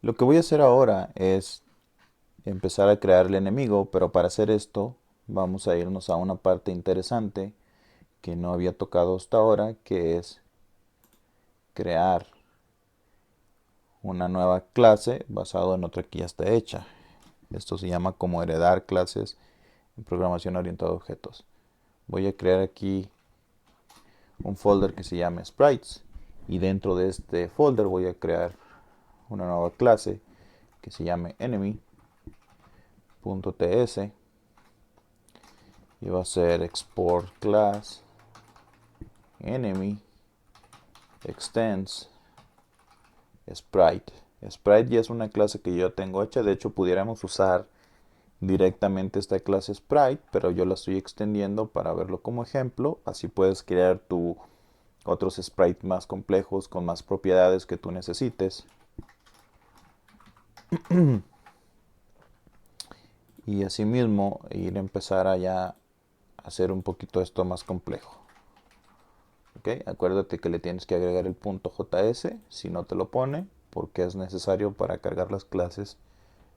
Lo que voy a hacer ahora es empezar a crear el enemigo, pero para hacer esto vamos a irnos a una parte interesante que no había tocado hasta ahora, que es crear una nueva clase basado en otra que ya está hecha. Esto se llama como heredar clases en programación orientada a objetos. Voy a crear aquí un folder que se llame sprites y dentro de este folder voy a crear una nueva clase que se llame enemy.ts y va a ser export class enemy extends sprite. Sprite ya es una clase que yo tengo hecha, de hecho pudiéramos usar directamente esta clase sprite, pero yo la estoy extendiendo para verlo como ejemplo, así puedes crear tu otros sprites más complejos con más propiedades que tú necesites y asimismo ir a empezar allá a hacer un poquito esto más complejo. ¿Okay? Acuérdate que le tienes que agregar el punto .js si no te lo pone, porque es necesario para cargar las clases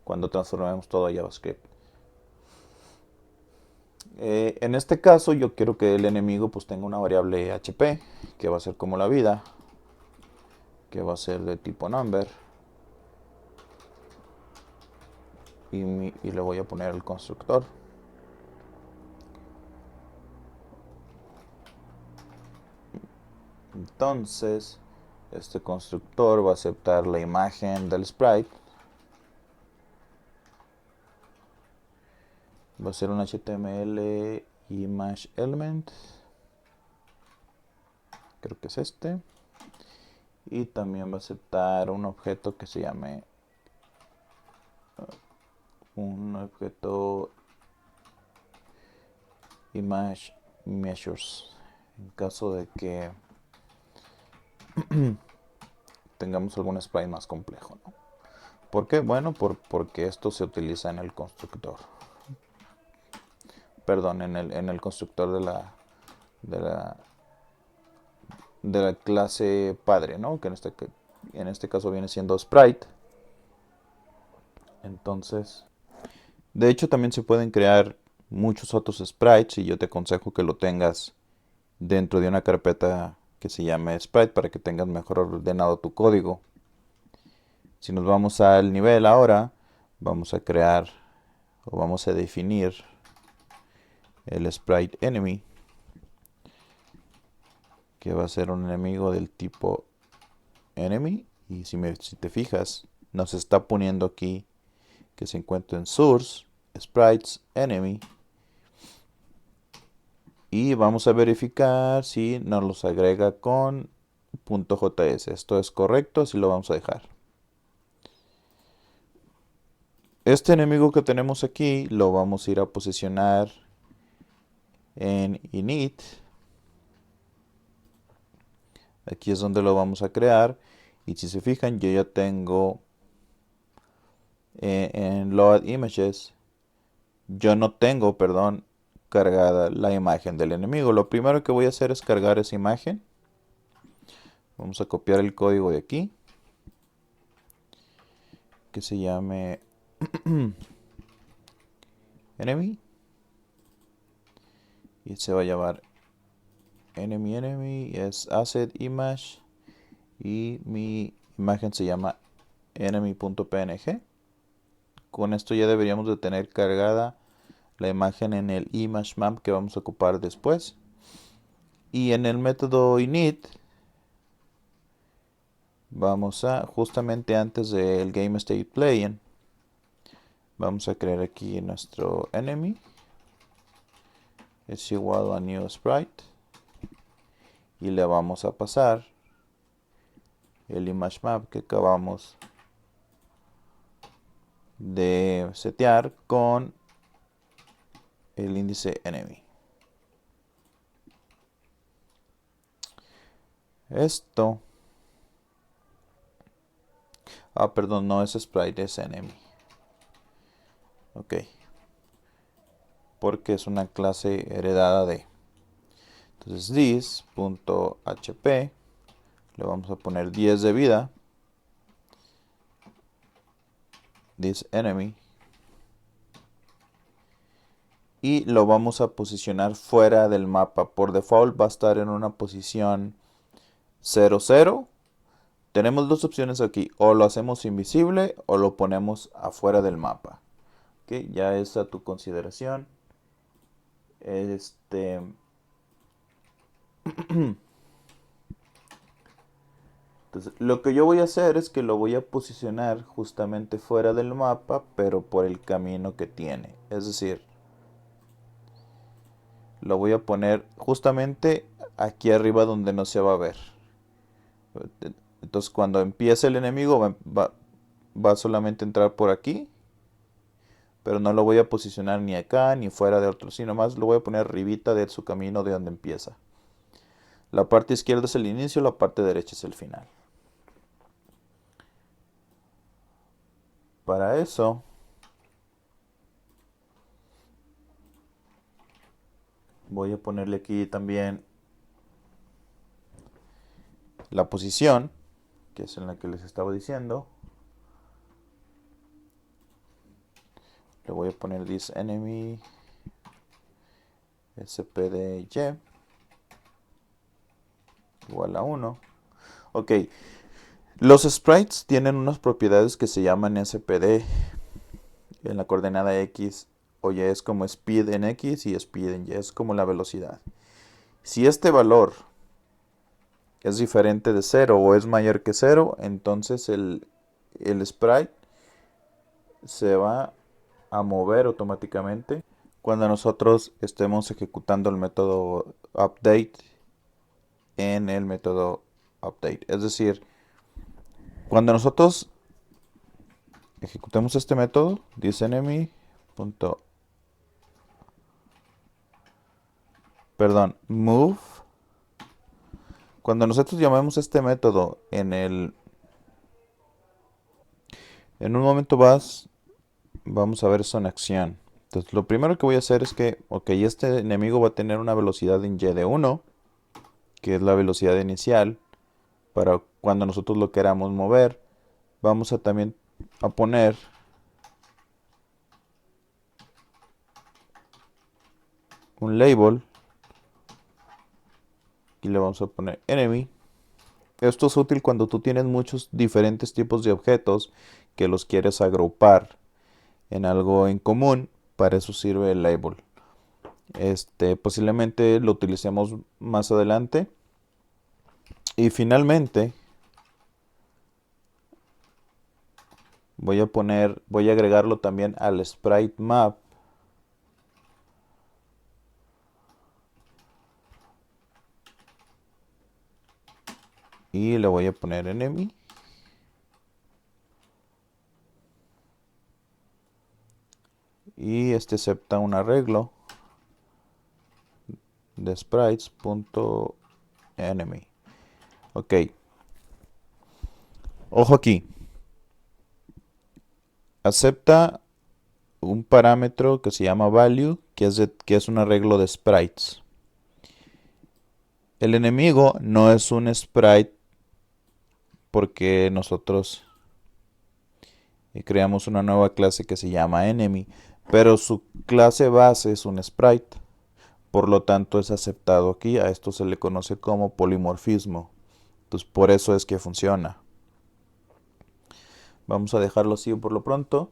cuando transformemos todo a JavaScript. En este caso yo quiero que el enemigo pues tenga una variable HP que va a ser como la vida, que va a ser de tipo number y le voy a poner el constructor. Entonces este constructor va a aceptar la imagen del sprite, va a ser un HTML image element, creo que es este, y también va a aceptar un objeto que se llame un objeto image measures en caso de que tengamos algún sprite más complejo, ¿no? ¿Por qué? Bueno, porque esto se utiliza en el constructor, perdón, en el constructor de la, de la clase padre, ¿no? Que en este caso viene siendo sprite. Entonces, de hecho también se pueden crear muchos otros sprites y yo te aconsejo que lo tengas dentro de una carpeta que se llame sprite para que tengas mejor ordenado tu código. Si nos vamos al nivel ahora, vamos a crear o vamos a definir el sprite enemy, que va a ser un enemigo del tipo enemy. Y si te fijas, nos está poniendo aquí que se encuentra en source, sprites, enemy. Y vamos a verificar si nos los agrega con .js. Esto es correcto, así lo vamos a dejar. Este enemigo que tenemos aquí lo vamos a ir a posicionar en init. Aquí es donde lo vamos a crear. Y si se fijan, yo ya tengo en load images, yo no tengo, perdón, cargada la imagen del enemigo. Lo primero que voy a hacer es cargar esa imagen. Vamos a copiar el código de aquí, que se llame enemy. Y se va a llamar enemy es asset image. Y mi imagen se llama enemy.png. Con esto ya deberíamos de tener cargada la imagen en el image map que vamos a ocupar después. Y en el método init vamos a, justamente antes del game state playing, vamos a crear aquí nuestro enemy. Es igual a new sprite. Y le vamos a pasar el image map que acabamos de setear con el índice enemy. Esto, perdón, no es sprite, es enemy. Ok, porque es una clase heredada de. Entonces this.hp le vamos a poner 10 de vida. this enemy y lo vamos a posicionar fuera del mapa. Por default va a estar en una posición 0, 0. Tenemos dos opciones aquí, o lo hacemos invisible o lo ponemos afuera del mapa. ¿Okay? Ya es a tu consideración. Entonces, lo que yo voy a hacer es que lo voy a posicionar justamente fuera del mapa, pero por el camino que tiene. Es decir, lo voy a poner justamente aquí arriba donde no se va a ver. Entonces, cuando empiece el enemigo va solamente a entrar por aquí, pero no lo voy a posicionar ni acá ni fuera de otro, sino más lo voy a poner arribita de su camino de donde empieza. La parte izquierda es el inicio, la parte derecha es el final. Para eso voy a ponerle aquí también la posición, que es en la que les estaba diciendo. Le voy a poner this enemy spdy igual a 1. Ok, los sprites tienen unas propiedades que se llaman spd en la coordenada x o y, es como speed en x y speed en y, es como la velocidad. Si este valor es diferente de 0 o es mayor que 0, entonces el sprite se va a mover automáticamente cuando nosotros estemos ejecutando el método update en el método update. Es decir, cuando nosotros ejecutemos este método, thisEnemy. Move. Cuando nosotros llamemos este método en un momento vamos a ver eso en acción. Entonces, lo primero que voy a hacer es que, ok, este enemigo va a tener una velocidad en y de 1, que es la velocidad inicial, para cuando nosotros lo queramos mover. Vamos a también a poner un label y le vamos a poner enemy. Esto es útil cuando tú tienes muchos diferentes tipos de objetos que los quieres agrupar en algo en común. Para eso sirve el label. Posiblemente lo utilicemos más adelante. Y finalmente voy a agregarlo también al sprite map. Y le voy a poner enemy. Y acepta un arreglo de sprites.enemy. Ok. Ojo aquí. Acepta un parámetro que se llama value, que es un arreglo de sprites. El enemigo no es un sprite porque nosotros creamos una nueva clase que se llama enemy, pero su clase base es un sprite. Por lo tanto es aceptado aquí. A esto se le conoce como polimorfismo. Entonces por eso es que funciona. Vamos a dejarlo así por lo pronto.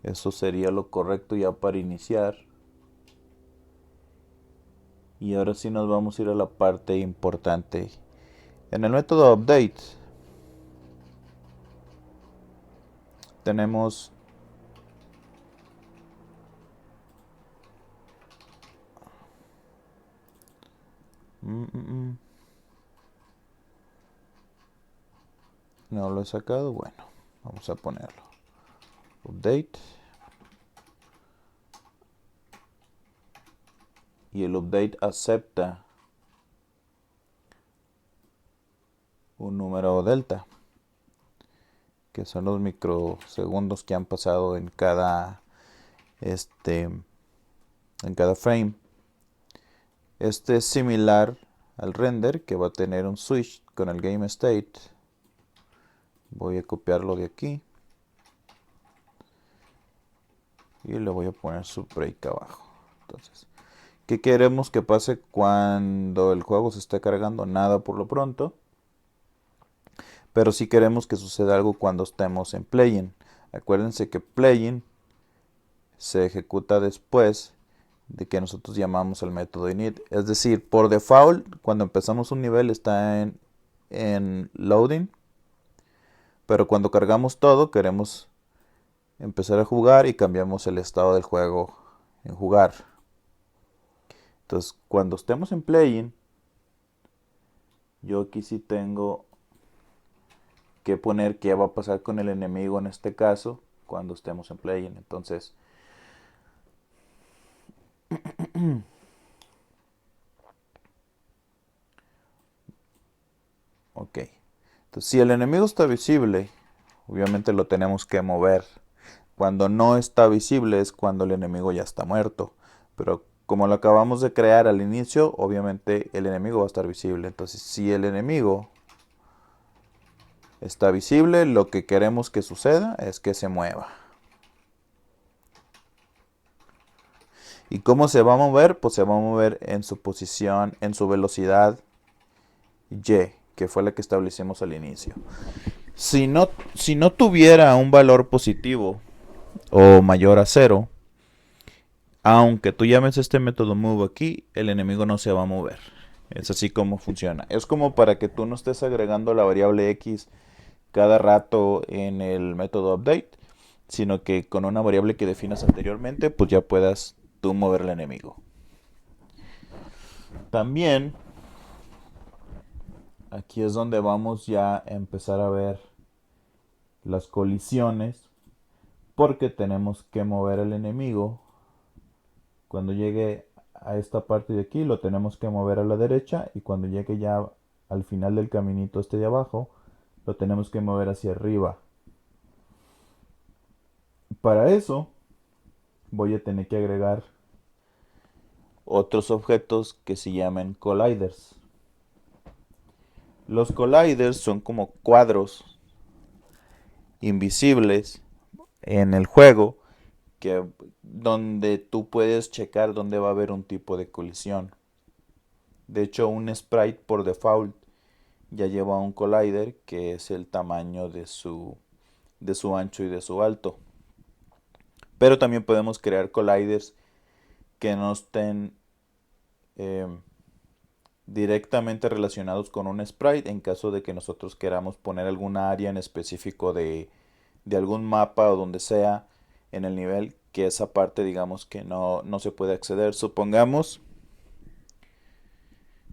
Eso sería lo correcto ya para iniciar. Y ahora sí nos vamos a ir a la parte importante. En el método update tenemos no lo he sacado. Bueno, vamos a ponerlo. Update. Y el update acepta un número delta, que son los microsegundos que han pasado en cada frame. Este es similar al render, que va a tener un switch con el game state. Voy a copiarlo de aquí. Y le voy a poner su break abajo. Entonces, ¿qué queremos que pase cuando el juego se esté cargando? Nada por lo pronto. Pero sí queremos que suceda algo cuando estemos en play-in. Acuérdense que play-in se ejecuta después de que nosotros llamamos el método init. Es decir, por default, cuando empezamos un nivel está en loading. Pero cuando cargamos todo, queremos empezar a jugar y cambiamos el estado del juego en jugar. Entonces, cuando estemos en play-in, yo aquí sí tengo que poner qué va a pasar con el enemigo en este caso cuando estemos en play-in. Entonces, ok. Entonces, si el enemigo está visible, obviamente lo tenemos que mover. Cuando no está visible es cuando el enemigo ya está muerto. Pero como lo acabamos de crear al inicio, obviamente el enemigo va a estar visible. Entonces, si el enemigo está visible, lo que queremos que suceda es que se mueva. ¿Y cómo se va a mover? Pues se va a mover en su posición, en su velocidad y, que fue la que establecimos al inicio. Si no tuviera un valor positivo o mayor a 0, aunque tú llames este método move aquí, el enemigo no se va a mover. Es así como funciona. Es como para que tú no estés agregando la variable x cada rato en el método update, sino que con una variable que definas anteriormente, pues ya puedas tú mover al enemigo. También aquí es donde vamos ya a empezar a ver las colisiones, porque tenemos que mover al enemigo. Cuando llegue a esta parte de aquí lo tenemos que mover a la derecha, y cuando llegue ya al final del caminito este de abajo lo tenemos que mover hacia arriba. Para eso voy a tener que agregar otros objetos que se llaman colliders. Los colliders son como cuadros invisibles en el juego donde tú puedes checar dónde va a haber un tipo de colisión. De hecho, un sprite por default ya lleva un collider que es el tamaño de su ancho y de su alto. Pero también podemos crear colliders que no estén eh, directamente relacionados con un sprite, en caso de que nosotros queramos poner alguna área en específico de algún mapa o donde sea en el nivel, que esa parte digamos que no se puede acceder. Supongamos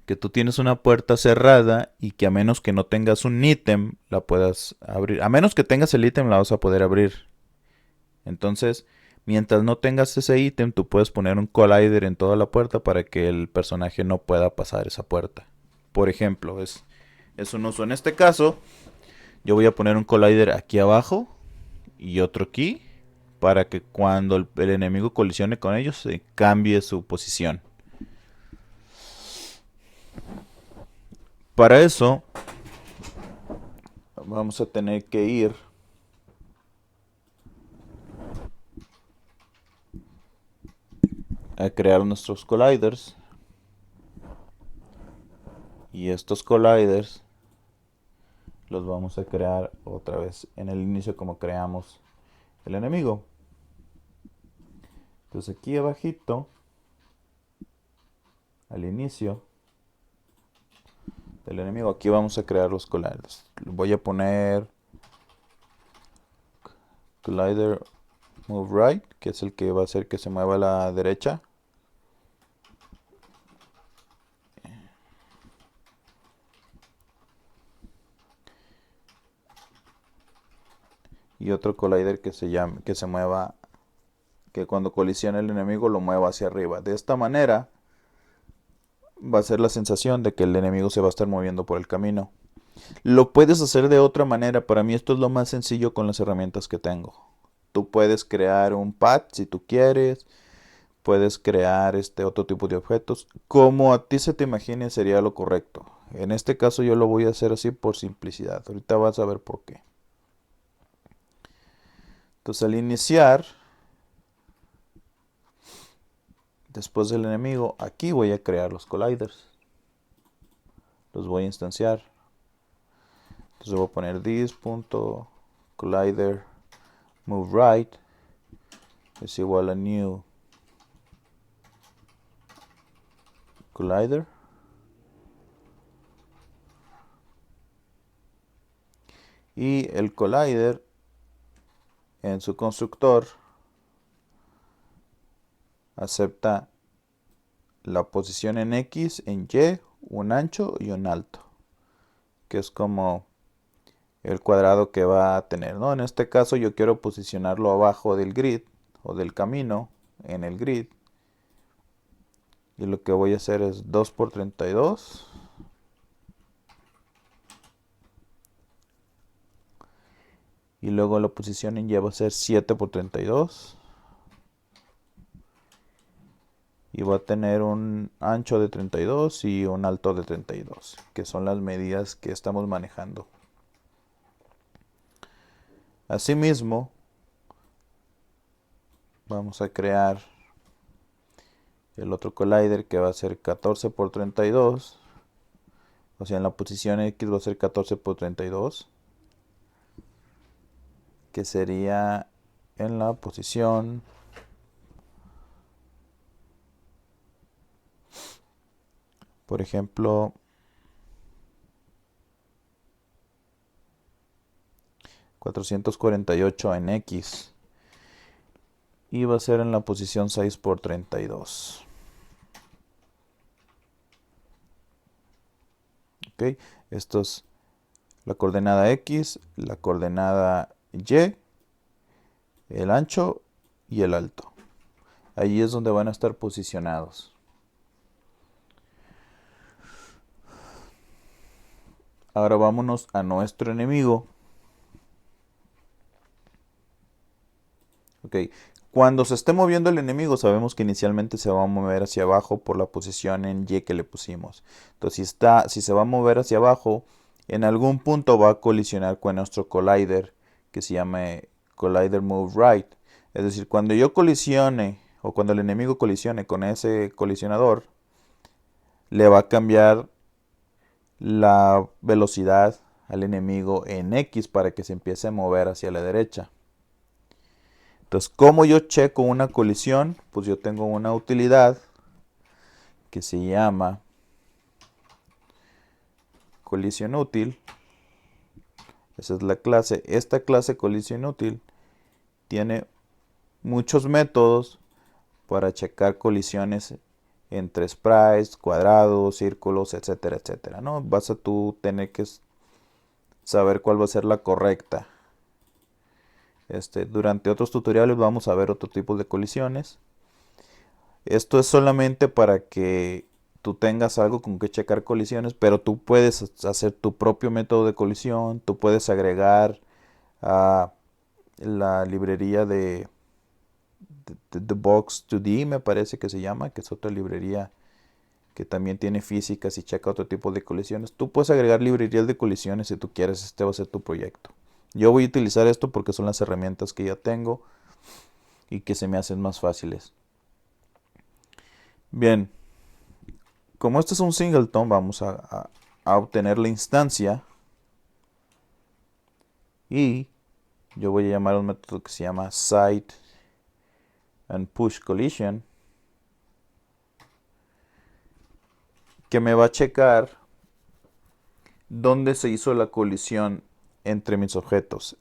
que tú tienes una puerta cerrada y que a menos que no tengas un ítem la puedas abrir. A menos que tengas el ítem la vas a poder abrir. Entonces, mientras no tengas ese ítem, tú puedes poner un collider en toda la puerta para que el personaje no pueda pasar esa puerta. Por ejemplo, es un uso. En este caso, yo voy a poner un collider aquí abajo y otro aquí, para que cuando el enemigo colisione con ellos se cambie su posición. Para eso vamos a tener que ir a crear nuestros colliders, y estos colliders los vamos a crear otra vez en el inicio como creamos el enemigo. Entonces aquí abajito, al inicio del enemigo, aquí vamos a crear los colliders. Voy a poner collider move right, que es el que va a hacer que se mueva a la derecha. Y otro collider que se mueva, que cuando colisione el enemigo lo mueva hacia arriba. De esta manera va a ser la sensación de que el enemigo se va a estar moviendo por el camino. Lo puedes hacer de otra manera. Para mí esto es lo más sencillo con las herramientas que tengo. Tú puedes crear un pad si tú quieres. Puedes crear otro tipo de objetos. Como a ti se te imagine sería lo correcto. En este caso yo lo voy a hacer así por simplicidad. Ahorita vas a ver por qué. Entonces al iniciar, después del enemigo, aquí voy a crear los colliders. Los voy a instanciar. Entonces voy a poner this.collider move right es igual a new collider. Y el collider en su constructor acepta la posición en X, en Y, un ancho y un alto, que es como el cuadrado que va a tener, ¿no? En este caso yo quiero posicionarlo abajo del grid o del camino en el grid. Y lo que voy a hacer es 2 por 32. Y luego la posición en Y va a ser 7 por 32. Y va a tener un ancho de 32 y un alto de 32, que son las medidas que estamos manejando. Asimismo, vamos a crear el otro collider que va a ser 14 por 32. O sea, en la posición X va a ser 14 por 32. Que sería en la posición por ejemplo 448 en X y va a ser en la posición 6 por 32. Ok, esto es la coordenada X, la coordenada Y, el ancho y el alto. Allí es donde van a estar posicionados. Ahora vámonos a nuestro enemigo. Ok, cuando se esté moviendo el enemigo sabemos que inicialmente se va a mover hacia abajo por la posición en Y que le pusimos. Entonces si se va a mover hacia abajo, en algún punto va a colisionar con nuestro collider que se llama collider move right. Es decir, cuando yo colisione o cuando el enemigo colisione con ese colisionador, le va a cambiar la velocidad al enemigo en X para que se empiece a mover hacia la derecha. Entonces, ¿cómo yo checo una colisión? Pues yo tengo una utilidad que se llama colisión útil. Esa es la clase. Esta clase colisión útil tiene muchos métodos para checar colisiones entre sprites, cuadrados, círculos, etcétera, etcétera, ¿no? Vas a tú tener que saber cuál va a ser la correcta. Durante otros tutoriales vamos a ver otro tipo de colisiones. Esto es solamente para que tú tengas algo con que checar colisiones, pero tú puedes hacer tu propio método de colisión, tú puedes agregar a la librería de The Box 2D, me parece que se llama, que es otra librería que también tiene físicas y checa otro tipo de colisiones. Tú puedes agregar librerías de colisiones si tú quieres, este va a ser tu proyecto. Yo voy a utilizar esto porque son las herramientas que ya tengo y que se me hacen más fáciles. Bien, como este es un singleton, vamos a obtener la instancia y yo voy a llamar un método que se llama site and push collision, que me va a checar dónde se hizo la colisión entre mis objetos.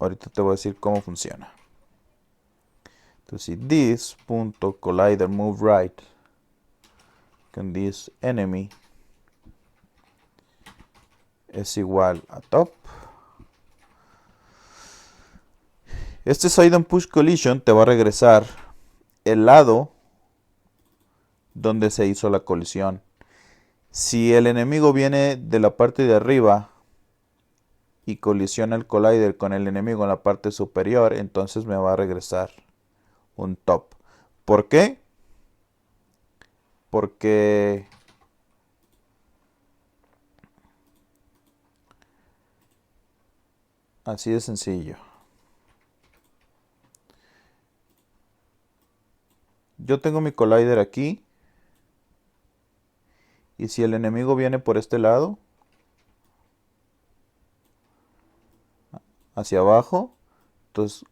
Ahorita te voy a decir cómo funciona. Entonces, si this.collider move right con this enemy es igual a top, este side and push collision te va a regresar el lado donde se hizo la colisión. Si el enemigo viene de la parte de arriba y colisiona el collider con el enemigo en la parte superior, entonces me va a regresar un top. ¿Por qué? Porque así de sencillo. yo tengo mi collider aquí. Y si el enemigo viene por este lado, hacia abajo, entonces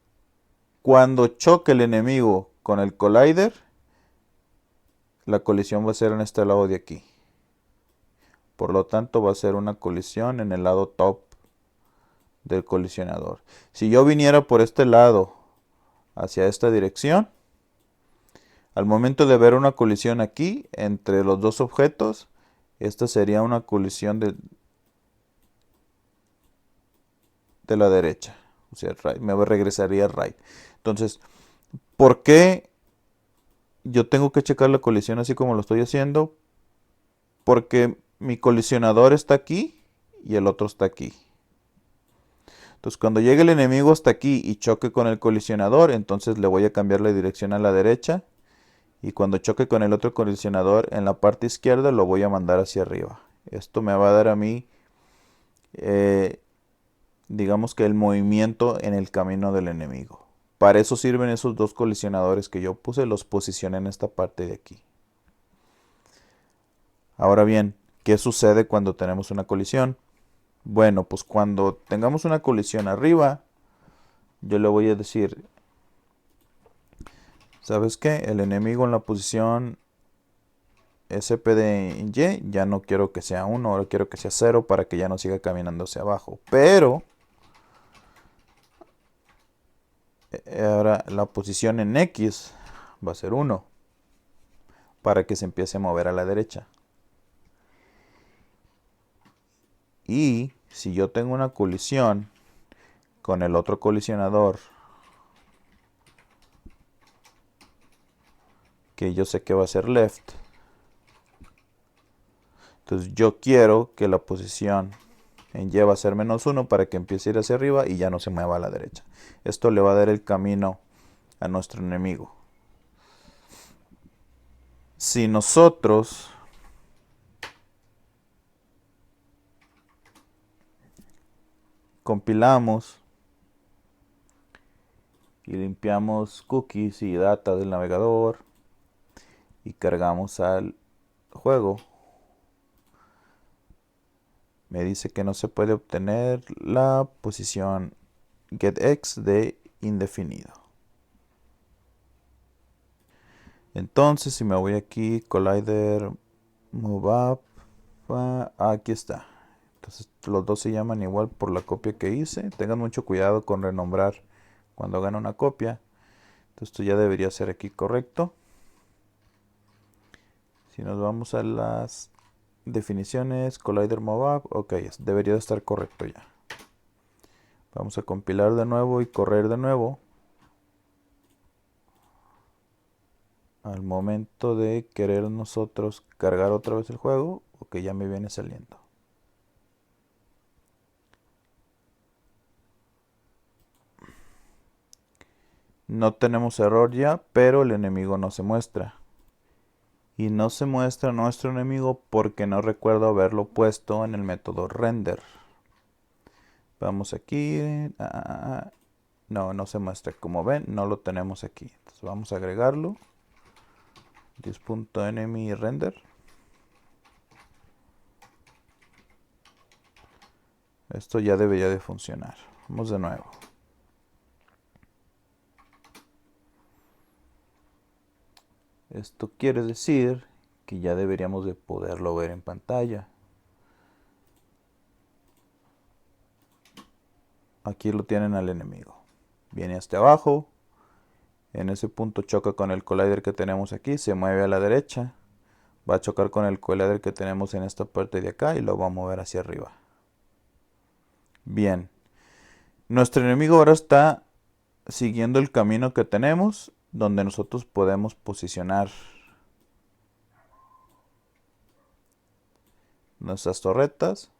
cuando choque el enemigo con el collider, la colisión va a ser en este lado de aquí. Por lo tanto, va a ser una colisión en el lado top del colisionador. Si yo viniera por este lado, hacia esta dirección, al momento de ver una colisión aquí entre los dos objetos, esta sería una colisión de la derecha. O sea, right, me regresaría right. Entonces, ¿por qué yo tengo que checar la colisión así como lo estoy haciendo? Porque mi colisionador está aquí y el otro está aquí. Entonces, cuando llegue el enemigo hasta aquí y choque con el colisionador, entonces le voy a cambiar la dirección a la derecha. Y cuando choque con el otro colisionador en la parte izquierda, lo voy a mandar hacia arriba. Esto me va a dar a mí, digamos que el movimiento en el camino del enemigo. Para eso sirven esos dos colisionadores que yo puse, los posicioné en esta parte de aquí. Ahora bien, ¿qué sucede cuando tenemos una colisión? Bueno, pues cuando tengamos una colisión arriba, yo le voy a decir, ¿sabes qué? El enemigo en la posición SP de Y, ya no quiero que sea 1, ahora quiero que sea 0 para que ya no siga caminando hacia abajo. Pero ahora la posición en X va a ser 1 para que se empiece a mover a la derecha. Y si yo tengo una colisión con el otro colisionador, que yo sé que va a ser left, entonces yo quiero que la posición en Y va a ser -1 para que empiece a ir hacia arriba y ya no se mueva a la derecha. Esto le va a dar el camino a nuestro enemigo. Si nosotros compilamos y limpiamos cookies y data del navegador y cargamos al juego, me dice que no se puede obtener la posición getX de indefinido. Entonces, si me voy aquí, collider, move up, aquí está. Entonces, los dos se llaman igual por la copia que hice. Tengan mucho cuidado con renombrar cuando hagan una copia. Entonces, esto ya debería ser aquí correcto. Si nos vamos a las definiciones, collider move up, ok, debería de estar correcto ya. Vamos a compilar de nuevo y correr de nuevo. Al momento de querer nosotros cargar otra vez el juego, ok, ya me viene saliendo. No tenemos error ya, pero el enemigo no se muestra. Y no se muestra nuestro enemigo porque no recuerdo haberlo puesto en el método render. Vamos aquí. No se muestra. Como ven, no lo tenemos aquí. Entonces vamos a agregarlo. This.enemy render. Esto ya debería de funcionar. Vamos de nuevo. Esto quiere decir que ya deberíamos de poderlo ver en pantalla. Aquí lo tienen al enemigo. Viene hasta abajo. En ese punto choca con el collider que tenemos aquí. Se mueve a la derecha. Va a chocar con el collider que tenemos en esta parte de acá y lo va a mover hacia arriba. Bien. Nuestro enemigo ahora está siguiendo el camino que tenemos, donde nosotros podemos posicionar nuestras torretas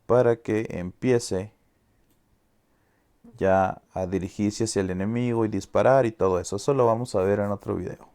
para que empiece ya a dirigirse hacia el enemigo y disparar y todo eso. Eso lo vamos a ver en otro video.